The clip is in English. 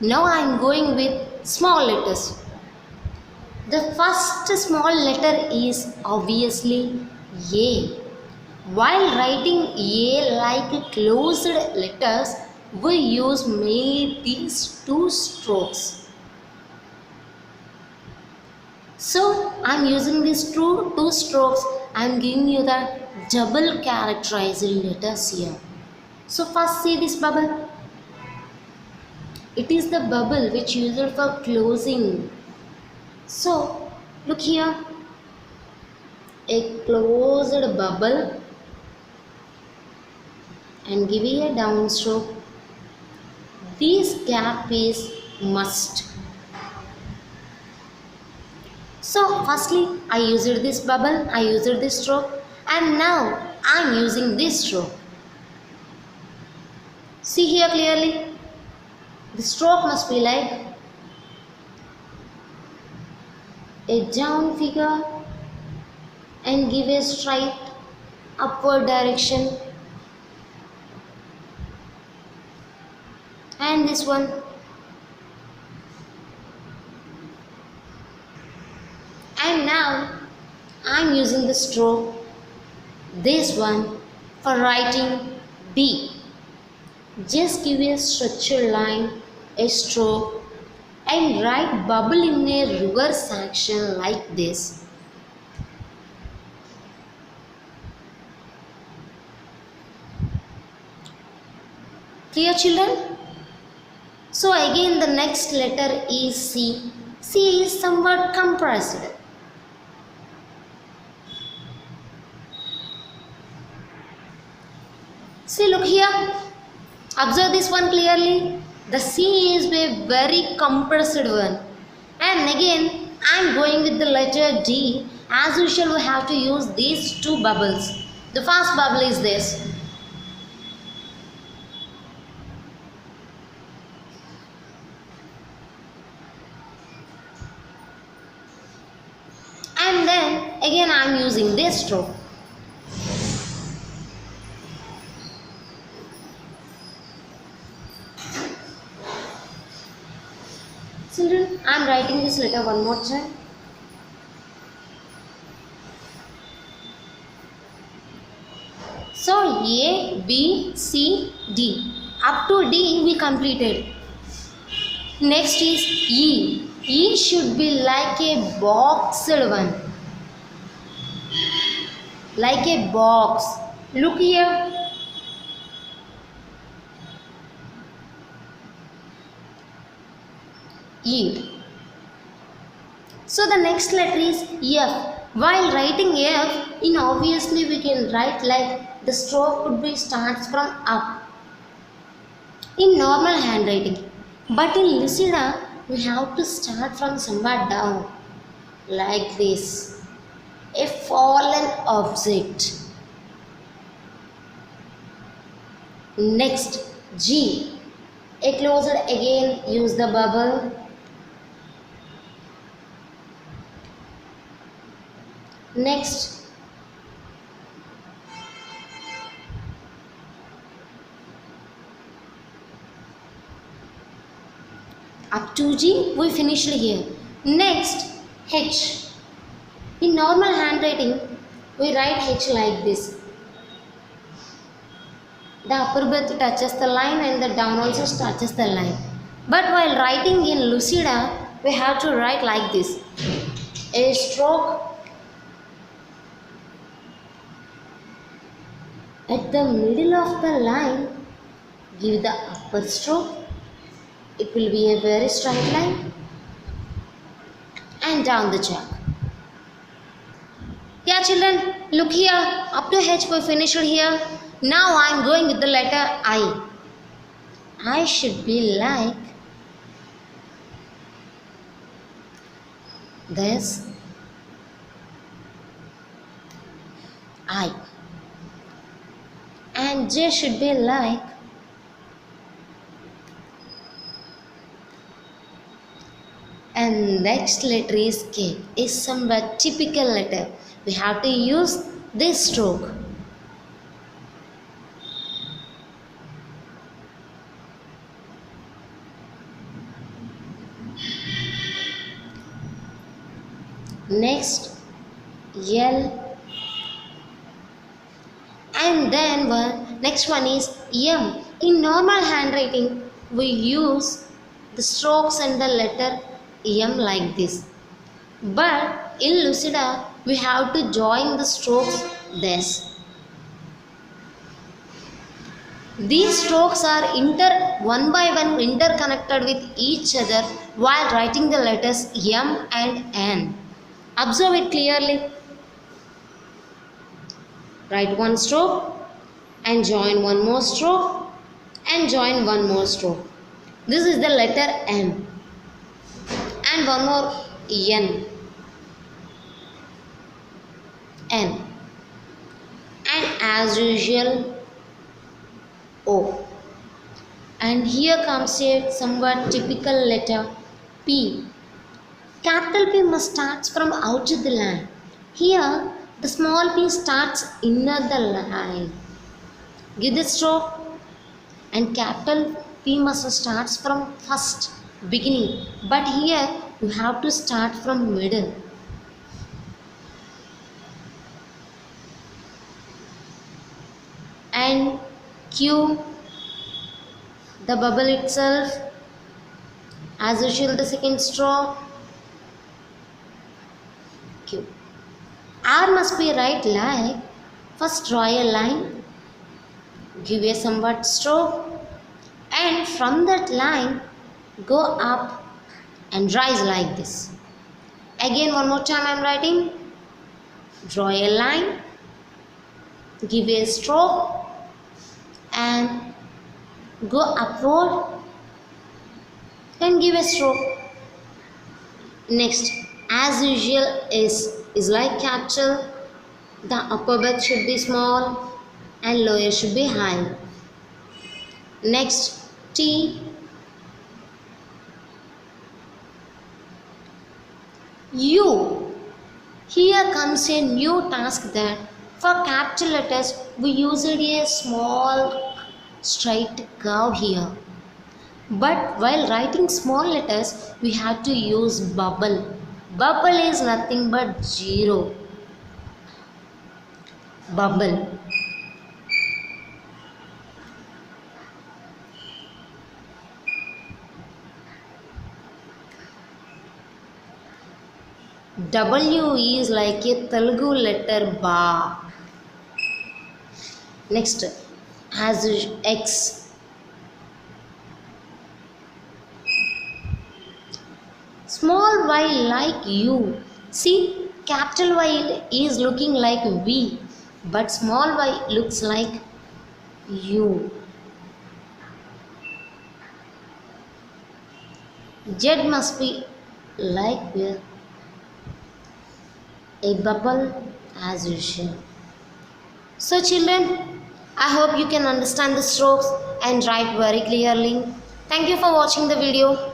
Now I am going with small letters. The first small letter is obviously A. While writing A like closed letters, we use mainly these two strokes. So I am using these two strokes. I am giving you the double characterized letters here. So first see this bubble. It is the bubble which used for closing. So look here, a closed bubble and give it a downstroke. This gap is must. So firstly I used this bubble, I used this stroke, and now I am using this stroke. See here clearly, the stroke must be like a down figure and give a straight upward direction, and this one. And now I am using the stroke, this one, for writing B. Just give a structured line, a stroke, and write bubble in a reverse action like this. Clear, children? So again the next letter is C. C is somewhat compressed. See, look here. Observe this one clearly. The C is a very compressed one. And again, I am going with the letter D. As usual, we have to use these two bubbles. The first bubble is this. And then again, I am using this stroke. Children, I am writing this letter one more time. So A, B, C, D. Up to D we completed. Next is E. E should be like a boxed one. Like a box. Look here. E. So the next letter is F. While writing F, obviously we can write like the stroke could be starts from up in normal handwriting. But in Lucida, we have to start from somewhere down like this. A fallen object. Next, G. A closed, again use the bubble. Next, up to G we finished here. Next, H. In normal handwriting we write H like this. The upper birth touches the line and the down also touches the line. But while writing in Lucida we have to write like this. A stroke at the middle of the line, give the upper stroke. It will be a very straight line and down the chalk. Yeah children, look here, up to H we finished here. Now I am going with the letter I. I should be like this. I. And J should be like and next letter is K. Is somewhat typical letter. We have to use this stroke. next L, and then next one is M. In normal handwriting we use the strokes and the letter M like this, but in Lucida we have to join the strokes this. These strokes are one by one interconnected with each other while writing the letters M and N. Observe it clearly. Write one stroke and join one more stroke and join one more stroke. This is the letter M and one more N. And as usual O. And here comes a somewhat typical letter P. Capital P must start from out of the line. Here the small p starts inner the line. Give the stroke, and capital P must start from first beginning, but here you have to start from middle. And Q, the bubble itself, as usual the second stroke. Q. R must be right like, first draw a line, give a somewhat stroke, and from that line go up and rise like this. Again one more time I am writing, draw a line, give a stroke and go upward and give a stroke. Next, as usual is like capital, the upper birth should be small and lower should be high. Next, T. U. Here comes a new task that for capital letters we use a small straight curve here. But while writing small letters we have to use bubble. Bubble is nothing but 0. Bubble. W is like a Telugu letter Ba. Next, as X. Small y like U. See, capital Y is looking like V, but small y looks like U. Z must be like a bubble as usual. So children, I hope you can understand the strokes and write very clearly. Thank you for watching the video.